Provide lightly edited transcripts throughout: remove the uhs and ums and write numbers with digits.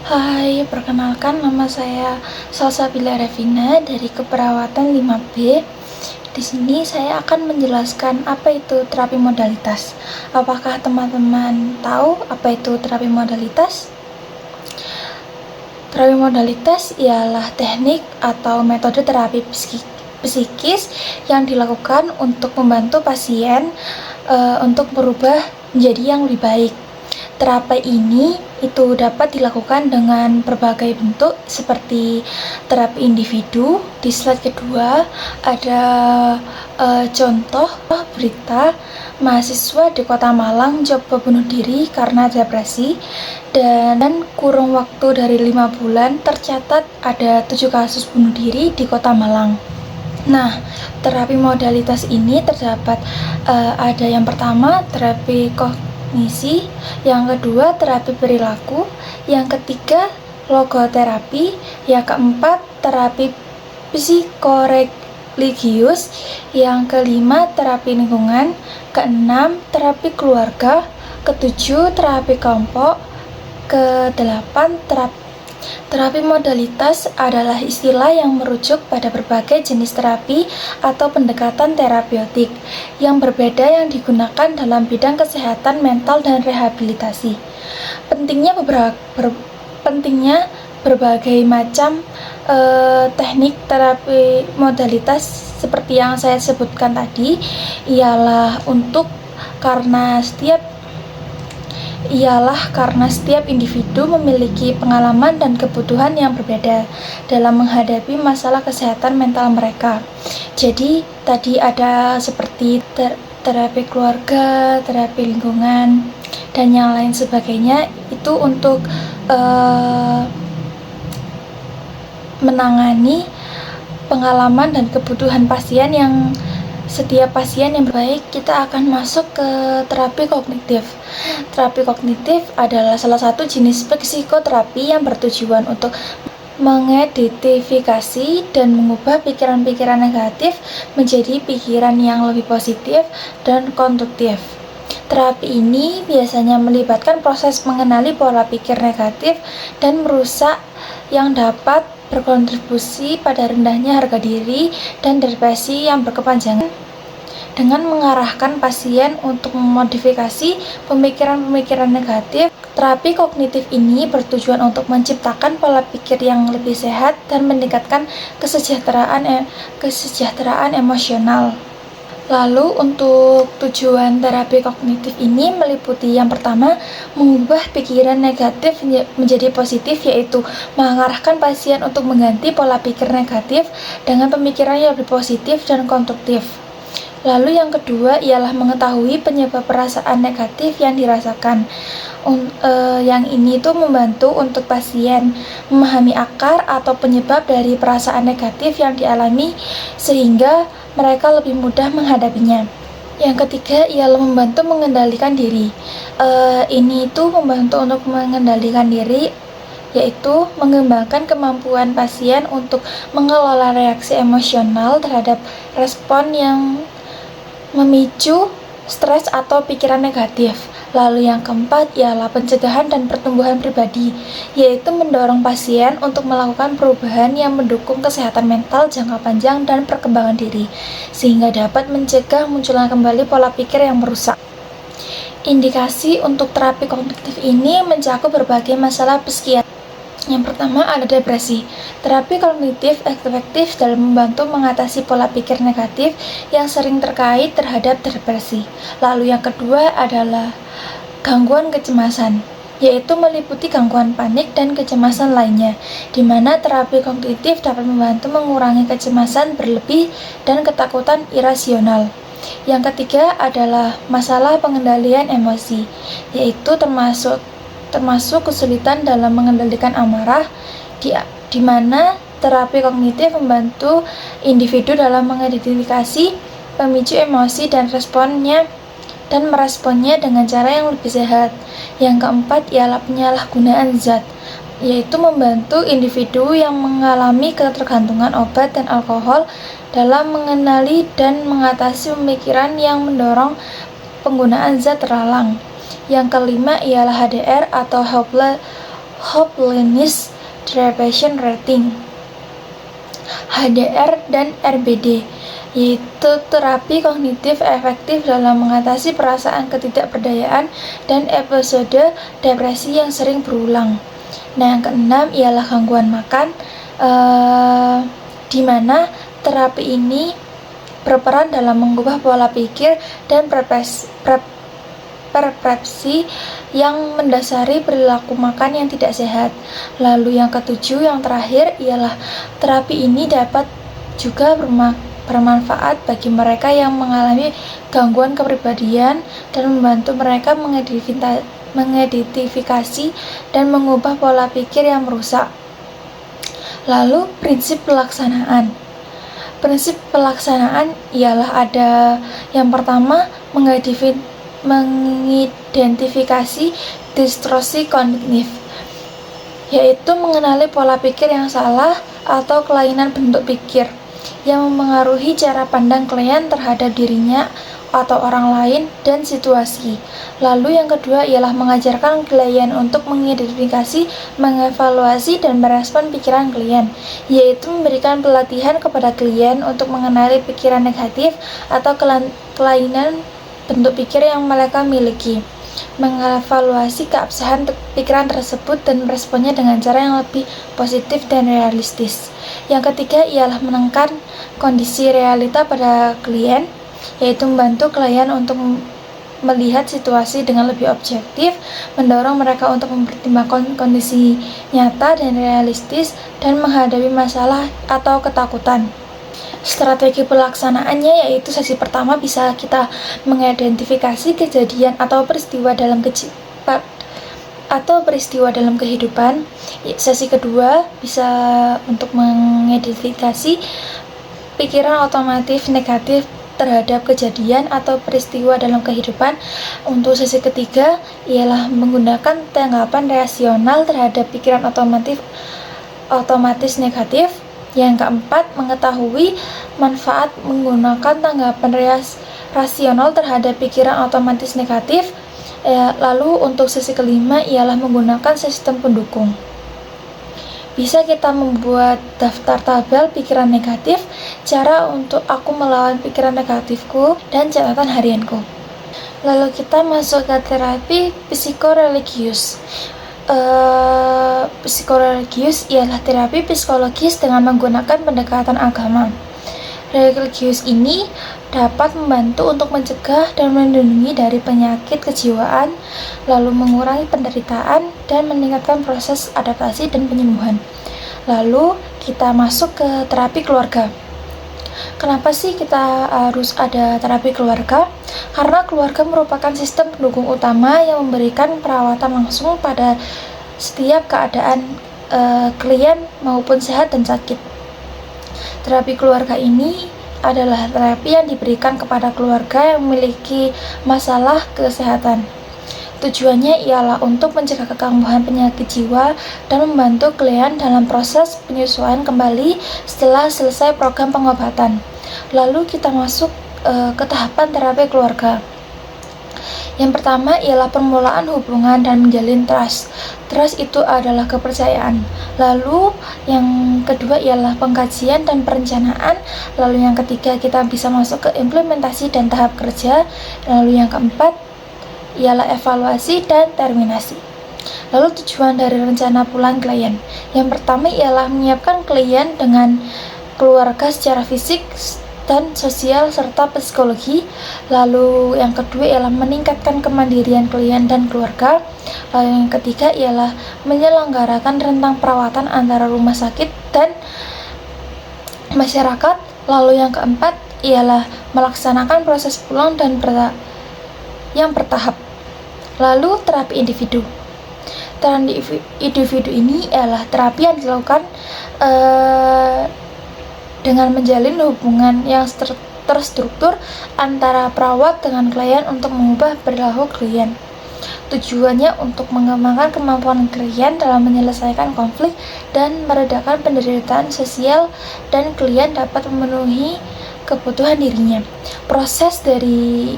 Hai, perkenalkan nama saya Salsabila Revina dari Keperawatan 5B. Di sini saya akan menjelaskan apa itu terapi modalitas. Apakah teman-teman tahu apa itu terapi modalitas? Terapi modalitas ialah teknik atau metode terapi psikis yang dilakukan untuk membantu pasien untuk berubah menjadi yang lebih baik. Terapi ini itu dapat dilakukan dengan berbagai bentuk seperti terapi individu. Di slide kedua ada contoh berita mahasiswa di Kota Malang coba bunuh diri karena depresi, dan kurun waktu dari 5 bulan tercatat ada 7 kasus bunuh diri di Kota Malang. Nah, terapi modalitas ini terdapat ada yang pertama terapi kognisi, yang kedua terapi perilaku, yang ketiga logoterapi, yang keempat terapi psikoreligius, yang kelima terapi lingkungan, keenam terapi keluarga, ketujuh terapi kelompok, kedelapan terapi modalitas adalah istilah yang merujuk pada berbagai jenis terapi atau pendekatan terapeutik yang berbeda yang digunakan dalam bidang kesehatan mental dan rehabilitasi. Pentingnya berbagai macam teknik terapi modalitas seperti yang saya sebutkan tadi ialah karena setiap individu memiliki pengalaman dan kebutuhan yang berbeda dalam menghadapi masalah kesehatan mental mereka. Jadi tadi ada seperti terapi keluarga, terapi lingkungan, dan yang lain sebagainya, itu untuk menangani pengalaman dan kebutuhan pasien. Yang setiap pasien yang baik, kita akan masuk ke terapi kognitif. Terapi kognitif adalah salah satu jenis psikoterapi yang bertujuan untuk mengidentifikasi dan mengubah pikiran-pikiran negatif menjadi pikiran yang lebih positif dan konstruktif. Terapi ini biasanya melibatkan proses mengenali pola pikir negatif dan merusak yang dapat berkontribusi pada rendahnya harga diri dan depresi yang berkepanjangan, dengan mengarahkan pasien untuk memodifikasi pemikiran-pemikiran negatif. Terapi kognitif ini bertujuan untuk menciptakan pola pikir yang lebih sehat dan meningkatkan kesejahteraan emosional. Lalu untuk tujuan terapi kognitif ini meliputi yang pertama, mengubah pikiran negatif menjadi positif, yaitu mengarahkan pasien untuk mengganti pola pikir negatif dengan pemikiran yang lebih positif dan konstruktif. Lalu yang kedua ialah mengetahui penyebab perasaan negatif yang dirasakan. Yang ini tuh membantu untuk pasien memahami akar atau penyebab dari perasaan negatif yang dialami sehingga mereka lebih mudah menghadapinya. Yang ketiga ialah membantu mengendalikan diri. Ini tuh membantu untuk mengendalikan diri, yaitu mengembangkan kemampuan pasien untuk mengelola reaksi emosional terhadap respon yang memicu stres atau pikiran negatif. Lalu yang keempat ialah pencegahan dan pertumbuhan pribadi, yaitu mendorong pasien untuk melakukan perubahan yang mendukung kesehatan mental jangka panjang dan perkembangan diri, sehingga dapat mencegah munculnya kembali pola pikir yang merusak. Indikasi untuk terapi kognitif ini mencakup berbagai masalah psikiatri. Yang pertama ada depresi. Terapi kognitif efektif dalam membantu mengatasi pola pikir negatif yang sering terkait terhadap depresi. Lalu yang kedua adalah gangguan kecemasan, yaitu meliputi gangguan panik dan kecemasan lainnya, di mana terapi kognitif dapat membantu mengurangi kecemasan berlebih dan ketakutan irasional. Yang ketiga adalah masalah pengendalian emosi, yaitu termasuk kesulitan dalam mengendalikan amarah, di mana terapi kognitif membantu individu dalam mengidentifikasi pemicu emosi dan meresponnya dengan cara yang lebih sehat. Yang keempat ialah penyalahgunaan zat, yaitu membantu individu yang mengalami ketergantungan obat dan alkohol dalam mengenali dan mengatasi pemikiran yang mendorong penggunaan zat terlarang. Yang kelima ialah HDR atau Hopeliness Deprivation Rating HDR dan RBD, yaitu terapi kognitif efektif dalam mengatasi perasaan ketidakberdayaan dan episode depresi yang sering berulang. Nah, yang keenam ialah gangguan makan, di mana terapi ini berperan dalam mengubah pola pikir dan persepsi yang mendasari perilaku makan yang tidak sehat. Lalu yang ketujuh, yang terakhir ialah terapi ini dapat juga bermanfaat bagi mereka yang mengalami gangguan kepribadian dan membantu mereka mengidentifikasi dan mengubah pola pikir yang merusak. Lalu prinsip pelaksanaan. Prinsip pelaksanaan ialah ada yang pertama mengidentifikasi distorsi kognitif, yaitu mengenali pola pikir yang salah atau kelainan bentuk pikir yang memengaruhi cara pandang klien terhadap dirinya atau orang lain dan situasi. Lalu yang kedua ialah mengajarkan klien untuk mengidentifikasi, mengevaluasi, dan merespon pikiran klien, yaitu memberikan pelatihan kepada klien untuk mengenali pikiran negatif atau kelainan bentuk pikir yang mereka miliki, mengevaluasi keabsahan pikiran tersebut dan meresponnya dengan cara yang lebih positif dan realistis. Yang ketiga ialah menekan kondisi realita pada klien, yaitu membantu klien untuk melihat situasi dengan lebih objektif, mendorong mereka untuk mempertimbangkan kondisi nyata dan realistis, dan menghadapi masalah atau ketakutan. Strategi pelaksanaannya yaitu sesi pertama bisa kita mengidentifikasi kejadian atau peristiwa dalam kehidupan. Sesi kedua bisa untuk mengidentifikasi pikiran otomatis negatif terhadap kejadian atau peristiwa dalam kehidupan. Untuk sesi ketiga ialah menggunakan tanggapan rasional terhadap pikiran otomatis negatif. Yang keempat, mengetahui manfaat menggunakan tanggapan rasional terhadap pikiran otomatis negatif. Lalu untuk sesi kelima ialah menggunakan sistem pendukung. Bisa kita membuat daftar tabel pikiran negatif, cara untuk aku melawan pikiran negatifku, dan catatan harianku. Lalu kita masuk ke terapi psikoreligius. Psikoreligius ialah terapi psikologis dengan menggunakan pendekatan agama. Religius ini dapat membantu untuk mencegah dan melindungi dari penyakit kejiwaan, lalu mengurangi penderitaan dan meningkatkan proses adaptasi dan penyembuhan. Lalu kita masuk ke terapi keluarga. Kenapa sih kita harus ada terapi keluarga? Karena keluarga merupakan sistem pendukung utama yang memberikan perawatan langsung pada setiap keadaan klien maupun sehat dan sakit. Terapi keluarga ini adalah terapi yang diberikan kepada keluarga yang memiliki masalah kesehatan. Tujuannya ialah untuk mencegah kekambuhan penyakit jiwa dan membantu klien dalam proses penyesuaian kembali setelah selesai program pengobatan. Lalu kita masuk ke tahapan terapi keluarga. Yang pertama ialah permulaan hubungan dan menjalin trust. Trust itu adalah kepercayaan. Lalu yang kedua ialah pengkajian dan perencanaan. Lalu yang ketiga kita bisa masuk ke implementasi dan tahap kerja. Lalu yang keempat ialah evaluasi dan terminasi. Lalu tujuan dari rencana pulang klien. Yang pertama ialah menyiapkan klien dengan keluarga secara fisik dan sosial serta psikologi. Lalu yang kedua ialah meningkatkan kemandirian klien dan keluarga. Lalu yang ketiga ialah menyelenggarakan rentang perawatan antara rumah sakit dan masyarakat. Lalu yang keempat ialah melaksanakan proses pulang dan yang bertahap. Lalu terapi individu. Terapi individu ini ialah terapi yang dilakukan dengan menjalin hubungan yang terstruktur antara perawat dengan klien untuk mengubah perilaku klien. Tujuannya untuk mengembangkan kemampuan klien dalam menyelesaikan konflik dan meredakan penderitaan sosial, dan klien dapat memenuhi kebutuhan dirinya. Proses dari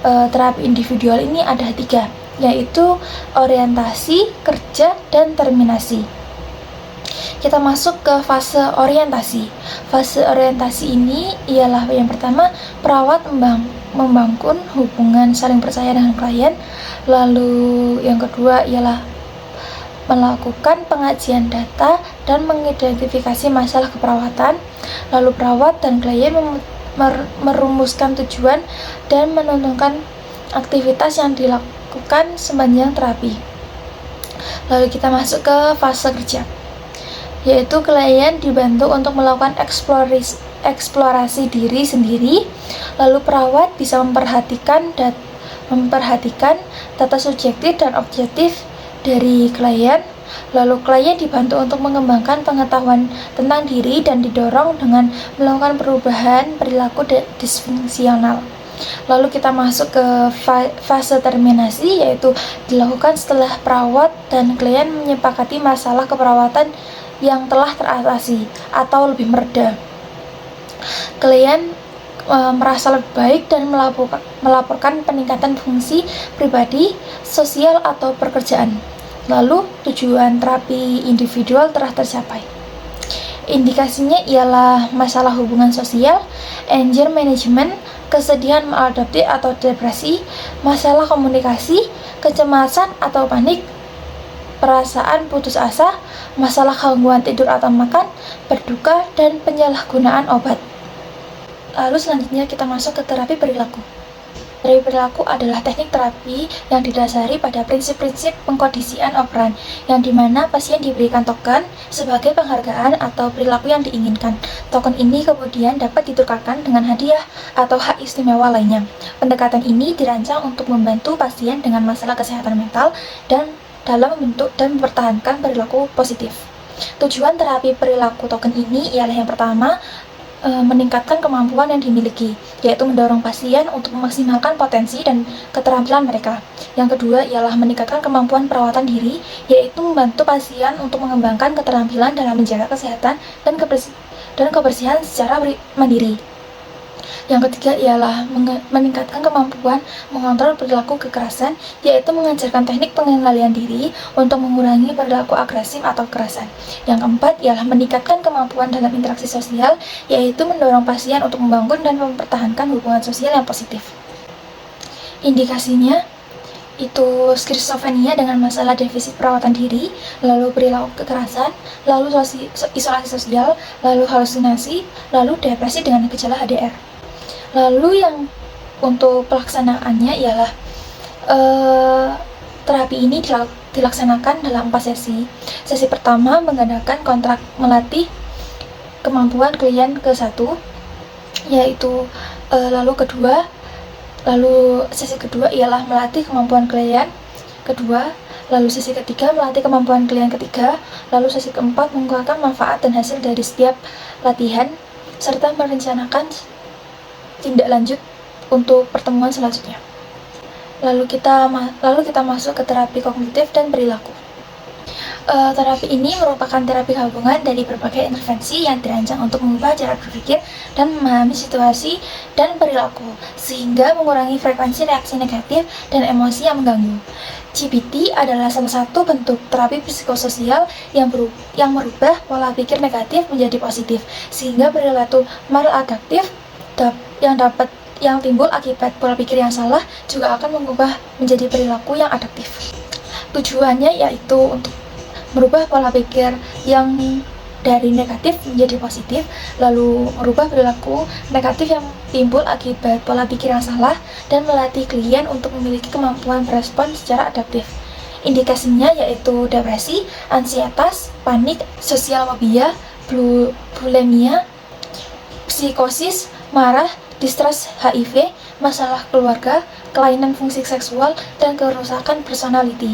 terapi individual ini ada 3. yaitu orientasi, kerja, dan terminasi. Kita masuk ke fase orientasi. Fase orientasi ini ialah yang pertama, perawat membangun hubungan saling percaya dengan klien. Lalu yang kedua ialah melakukan pengajian data dan mengidentifikasi masalah keperawatan. Lalu perawat dan klien merumuskan tujuan dan menentukan aktivitas yang dilakukan sepanjang terapi. Lalu kita masuk ke fase kerja, yaitu klien dibantu untuk melakukan eksplorasi diri sendiri. Lalu perawat bisa memperhatikan data subjektif dan objektif dari klien. Lalu klien dibantu untuk mengembangkan pengetahuan tentang diri dan didorong dengan melakukan perubahan perilaku disfungsional. Lalu kita masuk ke fase terminasi, yaitu dilakukan setelah perawat dan klien menyepakati masalah keperawatan yang telah teratasi atau lebih mereda. Klien merasa lebih baik dan melaporkan peningkatan fungsi pribadi, sosial, atau pekerjaan. Lalu tujuan terapi individual telah tercapai. Indikasinya ialah masalah hubungan sosial, anger management, kesedihan maladaptif atau depresi, masalah komunikasi, kecemasan atau panik, perasaan putus asa, masalah gangguan tidur atau makan, berduka, dan penyalahgunaan obat. Lalu selanjutnya kita masuk ke terapi perilaku. Terapi perilaku adalah teknik terapi yang didasari pada prinsip-prinsip pengkondisian operan, yang dimana pasien diberikan token sebagai penghargaan atau perilaku yang diinginkan. Token ini kemudian dapat ditukarkan dengan hadiah atau hak istimewa lainnya. Pendekatan ini dirancang untuk membantu pasien dengan masalah kesehatan mental dan dalam membentuk dan mempertahankan perilaku positif. Tujuan terapi perilaku token ini ialah yang pertama, meningkatkan kemampuan yang dimiliki, yaitu mendorong pasien untuk memaksimalkan potensi dan keterampilan mereka. Yang kedua ialah meningkatkan kemampuan perawatan diri, yaitu membantu pasien untuk mengembangkan keterampilan dalam menjaga kesehatan dan kebersihan secara mandiri. Yang ketiga ialah meningkatkan kemampuan mengontrol perilaku kekerasan, yaitu mengajarkan teknik pengendalian diri untuk mengurangi perilaku agresif atau kekerasan. Yang keempat ialah meningkatkan kemampuan dalam interaksi sosial, yaitu mendorong pasien untuk membangun dan mempertahankan hubungan sosial yang positif. Indikasinya itu skizofrenia dengan masalah defisit perawatan diri, lalu perilaku kekerasan, lalu isolasi sosial, lalu halusinasi, lalu depresi dengan gejala HDR. Lalu yang untuk pelaksanaannya ialah terapi ini dilaksanakan dalam 4 sesi. Sesi pertama menggunakan kontrak melatih kemampuan klien ke-1, yaitu lalu sesi kedua ialah melatih kemampuan klien kedua, lalu sesi ketiga melatih kemampuan klien ketiga, lalu sesi keempat mengungkapkan manfaat dan hasil dari setiap latihan serta merencanakan tindak lanjut untuk pertemuan selanjutnya. Lalu kita masuk ke terapi kognitif dan perilaku. Terapi ini merupakan terapi gabungan dari berbagai intervensi yang dirancang untuk mengubah cara berpikir dan memahami situasi dan perilaku, sehingga mengurangi frekuensi reaksi negatif dan emosi yang mengganggu. CBT adalah salah satu bentuk terapi psikososial yang merubah pola pikir negatif menjadi positif, sehingga perilaku maladaptif yang timbul akibat pola pikir yang salah juga akan mengubah menjadi perilaku yang adaptif. Tujuannya yaitu untuk merubah pola pikir yang dari negatif menjadi positif, lalu merubah perilaku negatif yang timbul akibat pola pikir yang salah, dan melatih klien untuk memiliki kemampuan berespon secara adaptif. Indikasinya yaitu depresi, ansietas, panik, sosial fobia, bulimia, psikosis, marah, distrust HIV, masalah keluarga, kelainan fungsi seksual, dan kerusakan personality.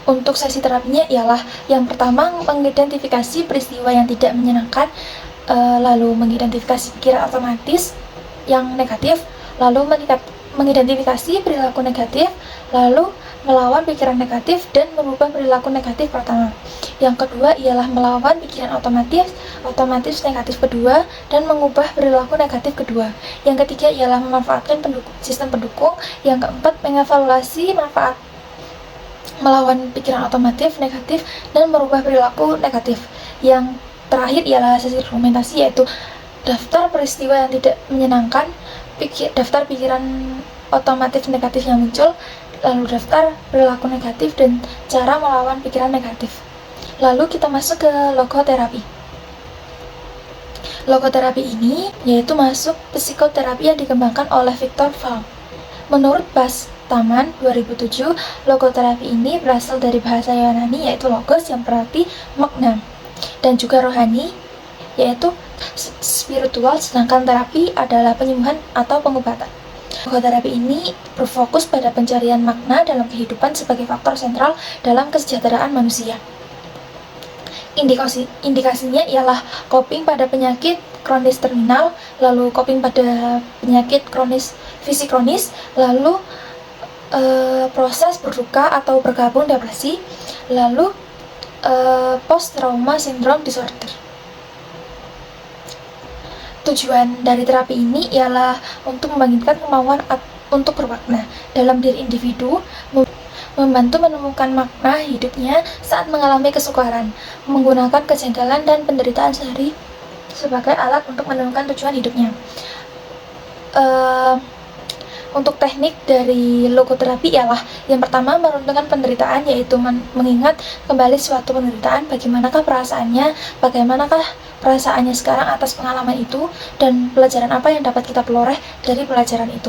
Untuk sesi terapinya ialah yang pertama mengidentifikasi peristiwa yang tidak menyenangkan, lalu mengidentifikasi pikiran otomatis yang negatif, lalu mengidentifikasi perilaku negatif, lalu melawan pikiran negatif dan merubah perilaku negatif pertama. Yang kedua ialah melawan pikiran otomatis negatif kedua dan mengubah perilaku negatif kedua. Yang ketiga ialah memanfaatkan sistem pendukung. Yang keempat mengevaluasi manfaat melawan pikiran otomatis negatif dan merubah perilaku negatif. Yang terakhir ialah sesi argumentasi, yaitu daftar peristiwa yang tidak menyenangkan, daftar pikiran otomatis negatif yang muncul, lalu daftar perilaku negatif dan cara melawan pikiran negatif. Lalu kita masuk ke logoterapi. Logoterapi ini yaitu masuk psikoterapi yang dikembangkan oleh Viktor Frankl. Menurut Bas Taman 2007, logoterapi ini berasal dari bahasa Yunani yaitu logos yang berarti makna, dan juga rohani yaitu spiritual, sedangkan terapi adalah penyembuhan atau pengobatan. Logoterapi ini berfokus pada pencarian makna dalam kehidupan sebagai faktor sentral dalam kesejahteraan manusia. Indikasinya ialah coping pada penyakit kronis terminal, lalu coping pada penyakit fisik kronis, lalu proses berduka atau bergabung depresi, lalu post trauma syndrome disorder. Tujuan dari terapi ini ialah untuk membangkitkan kemauan untuk bermakna dalam diri individu, membantu menemukan makna hidupnya saat mengalami kesukaran, menggunakan kejanggalan dan penderitaan sehari sebagai alat untuk menemukan tujuan hidupnya. Untuk teknik dari logoterapi ialah yang pertama, meruntuhkan penderitaan, yaitu mengingat kembali suatu penderitaan, bagaimanakah perasaannya sekarang atas pengalaman itu, dan pelajaran apa yang dapat kita peroleh dari pelajaran itu.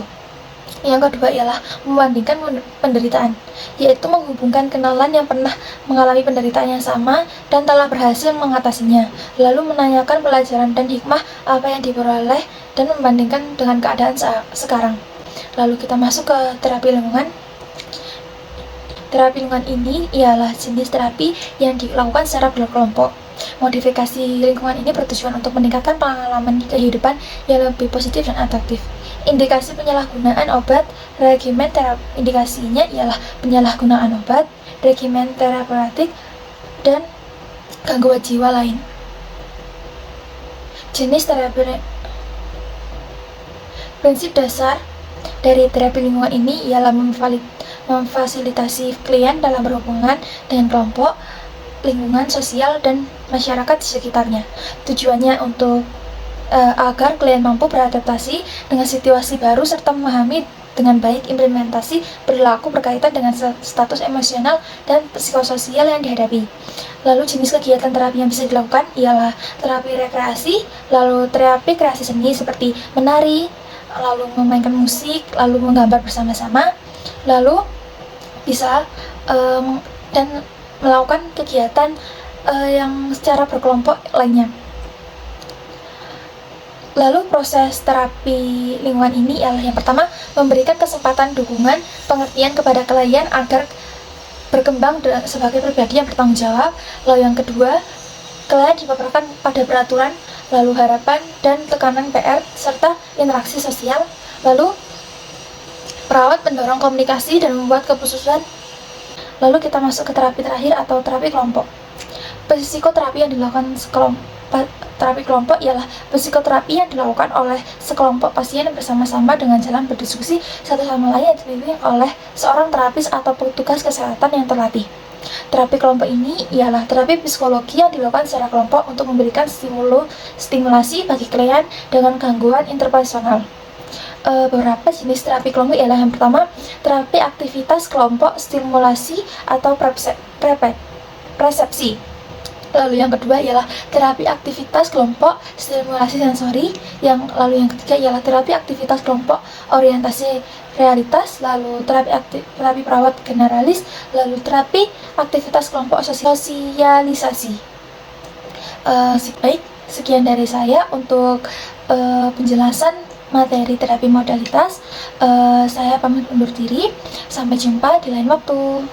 Yang kedua ialah membandingkan penderitaan, yaitu menghubungkan kenalan yang pernah mengalami penderitaan yang sama dan telah berhasil mengatasinya, lalu menanyakan pelajaran dan hikmah apa yang diperoleh dan membandingkan dengan keadaan sekarang. Lalu kita masuk ke terapi lingkungan. Terapi lingkungan ini ialah jenis terapi yang dilakukan secara berkelompok. Modifikasi lingkungan ini bertujuan untuk meningkatkan pengalaman kehidupan yang lebih positif dan atraktif. Indikasi penyalahgunaan obat, regimen terapi. Indikasinya ialah penyalahgunaan obat, regimen terapeutik, dan gangguan jiwa lain. Jenis terapi. Prinsip dasar dari terapi lingkungan ini ialah memfasilitasi klien dalam berhubungan dengan kelompok, lingkungan sosial, dan masyarakat di sekitarnya. Tujuannya untuk agar klien mampu beradaptasi dengan situasi baru serta memahami dengan baik implementasi perilaku berkaitan dengan status emosional dan psikososial yang dihadapi. Lalu jenis kegiatan terapi yang bisa dilakukan ialah terapi rekreasi, lalu terapi kreasi seni seperti menari, lalu memainkan musik, lalu menggambar bersama-sama, lalu bisa dan melakukan kegiatan yang secara berkelompok lainnya. Lalu proses terapi lingkungan ini ialah yang pertama, memberikan kesempatan dukungan pengertian kepada klien agar berkembang sebagai pribadi yang bertanggung jawab. Lalu yang kedua, klien dipaparkan pada peraturan, lalu harapan dan tekanan PR serta interaksi sosial. Lalu perawat mendorong komunikasi dan membuat keputusan. Lalu kita masuk ke terapi terakhir atau terapi kelompok. Psikoterapi yang dilakukan terapi kelompok ialah psikoterapi yang dilakukan oleh sekelompok pasien bersama-sama dengan jalan berdiskusi satu sama lain yang dipimpin oleh seorang terapis atau petugas kesehatan yang terlatih. Terapi kelompok ini ialah terapi psikologi yang dilakukan secara kelompok untuk memberikan stimulasi bagi klien dengan gangguan interpersonal. Beberapa jenis terapi kelompok ialah yang pertama, terapi aktivitas kelompok stimulasi atau persepsi. Lalu yang kedua ialah terapi aktivitas kelompok stimulasi sensori. Lalu yang ketiga ialah terapi aktivitas kelompok orientasi realitas. Lalu terapi perawat generalis. Lalu terapi aktivitas kelompok sosialisasi. Baik, sekian dari saya untuk penjelasan materi terapi modalitas. Saya pamit undur diri. Sampai jumpa di lain waktu.